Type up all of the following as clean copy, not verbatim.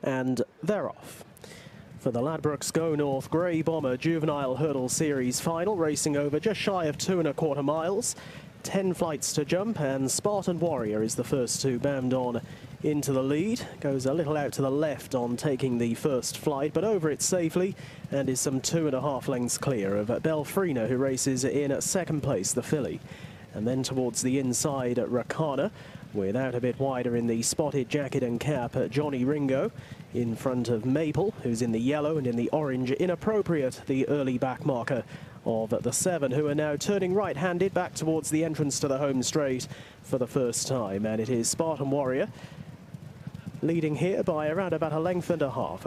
and they're off. For the Ladbrokes Go North Grey Bomber Juvenile Hurdle Series final, racing over just shy of 2¼ miles. 10 flights to jump, and Spartan Warrior is the first to bound on into the lead. Goes a little out to the left on taking the first flight, but over it safely and is some 2½ lengths clear of Belfrina, who races in second place, the filly. And then towards the inside at Rakana, without a bit wider in the spotted jacket and cap, Johnny Ringo in front of Maple, who's in the yellow and in the orange. Inappropriate, the early back marker of the 7, who are now turning right-handed back towards the entrance to the home straight for the first time. And it is Spartan Warrior leading here by around about 1.5 lengths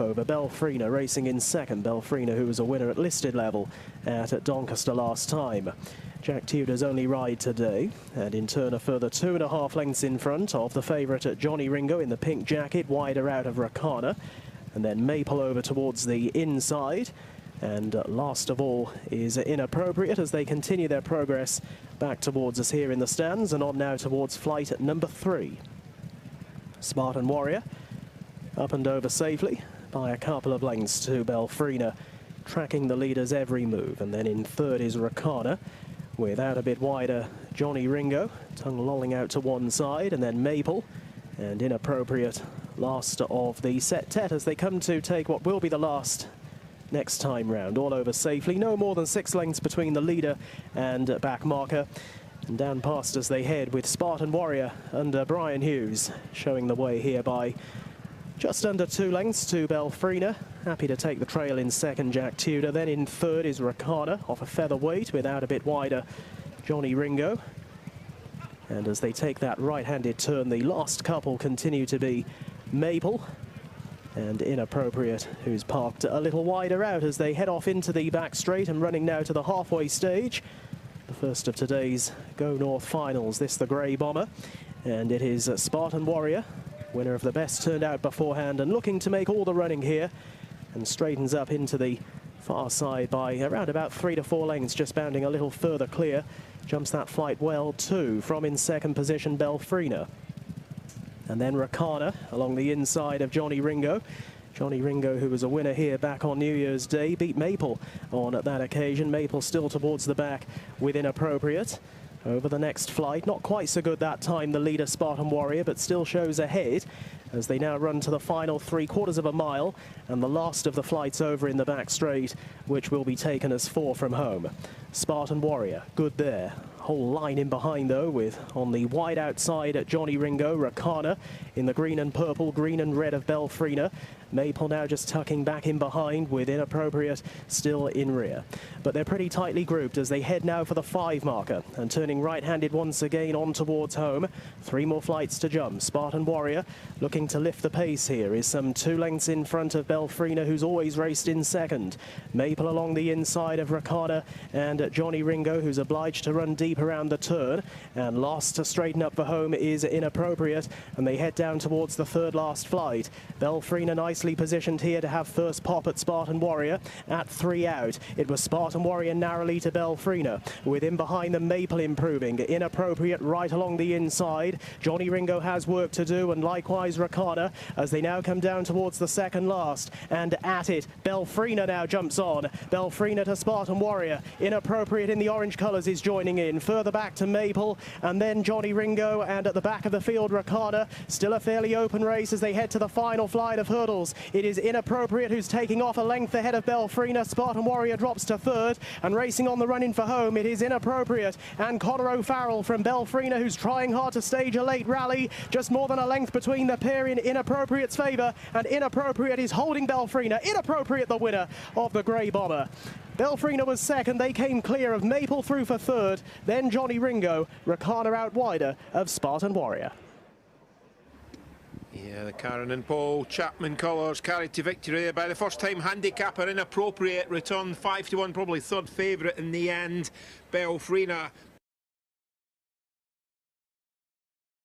over Belfrina, racing in second. Belfrina, who was a winner at listed level at Doncaster last time. Jack Tudor's only ride today, and in turn a further 2½ lengths in front of the favourite at Johnny Ringo in the pink jacket, wider out of Rakana, and then Maple over towards the inside. And last of all is Inappropriate as they continue their progress back towards us here in the stands, and on now towards flight at number 3. Spartan Warrior up and over safely by a couple of lengths to Belfrina, tracking the leaders every move. And then in third is Rakana, without a bit wider Johnny Ringo, tongue lolling out to one side, and then Maple and Inappropriate last of the set-tet as they come to take what will be the last next time round. All over safely, no more than 6 lengths between the leader and back marker. And down past as they head with Spartan Warrior under Brian Hughes, showing the way here by just under 2 lengths to Belfrina. Happy to take the trail in second, Jack Tudor. Then in third is Rakana, off a featherweight, without a bit wider Johnny Ringo. And as they take that right-handed turn, the last couple continue to be Maple and Inappropriate, who's parked a little wider out as they head off into the back straight and running now to the halfway stage. The first of today's Go North finals, this the Grey Bomber, and it is Spartan Warrior, winner of the best turned out beforehand and looking to make all the running here, and straightens up into the far side by around about 3 to 4 lengths, just bounding a little further clear. Jumps that flight well too from in second position Belfrina. And then Rakana along the inside of Johnny Ringo. Johnny Ringo, who was a winner here back on New Year's Day, beat Maple on that occasion. Maple still towards the back with Inappropriate. Over the next flight, not quite so good that time, the leader Spartan Warrior, but still shows ahead as they now run to the final 3/4 mile and the last of the flights over in the back straight, which will be taken as 4 from home. Spartan Warrior, good there. Whole line in behind though, with on the wide outside at Johnny Ringo, Rakana in the green and purple, green and red of Belfrina. Maple now just tucking back in behind with Inappropriate still in rear. But they're pretty tightly grouped as they head now for the 5 marker and turning right-handed once again on towards home. 3 more flights to jump. Spartan Warrior looking to lift the pace here is some 2 lengths in front of Belfrina, who's always raced in second. Maple along the inside of Rakana and Johnny Ringo, who's obliged to run deep around the turn. And last to straighten up for home is Inappropriate, and they head down towards the 3rd last flight. Belfrina nicely positioned here to have first pop at Spartan Warrior at 3 out. It was Spartan Warrior narrowly to Belfrina, with in behind the Maple improving. Inappropriate right along the inside. Johnny Ringo has work to do, and likewise Rakana, as they now come down towards the 2nd last. And at it, Belfrina now jumps on. Belfrina to Spartan Warrior. Inappropriate in the orange colours is joining in. Further back to Maple, and then Johnny Ringo, and at the back of the field Rakana. Still a fairly open race as they head to the final flight of hurdles. It is Inappropriate who's taking off a length ahead of Belfrina. Spartan Warrior drops to 3rd, and racing on the run in for home, it is Inappropriate and Connor O'Farrell from Belfrina, who's trying hard to stage a late rally. Just more than a length between the pair in Inappropriate's favour, and Inappropriate is holding Belfrina. Inappropriate the winner of the Grey Bomber. Belfrina was second, they came clear of Maple through for 3rd, then Johnny Ringo, Rakana out wider of Spartan Warrior. Yeah, the Karen and Paul Chapman colours carried to victory by the first-time handicapper. Inappropriate return 5 to 1, probably 3rd favourite in the end. Belfrina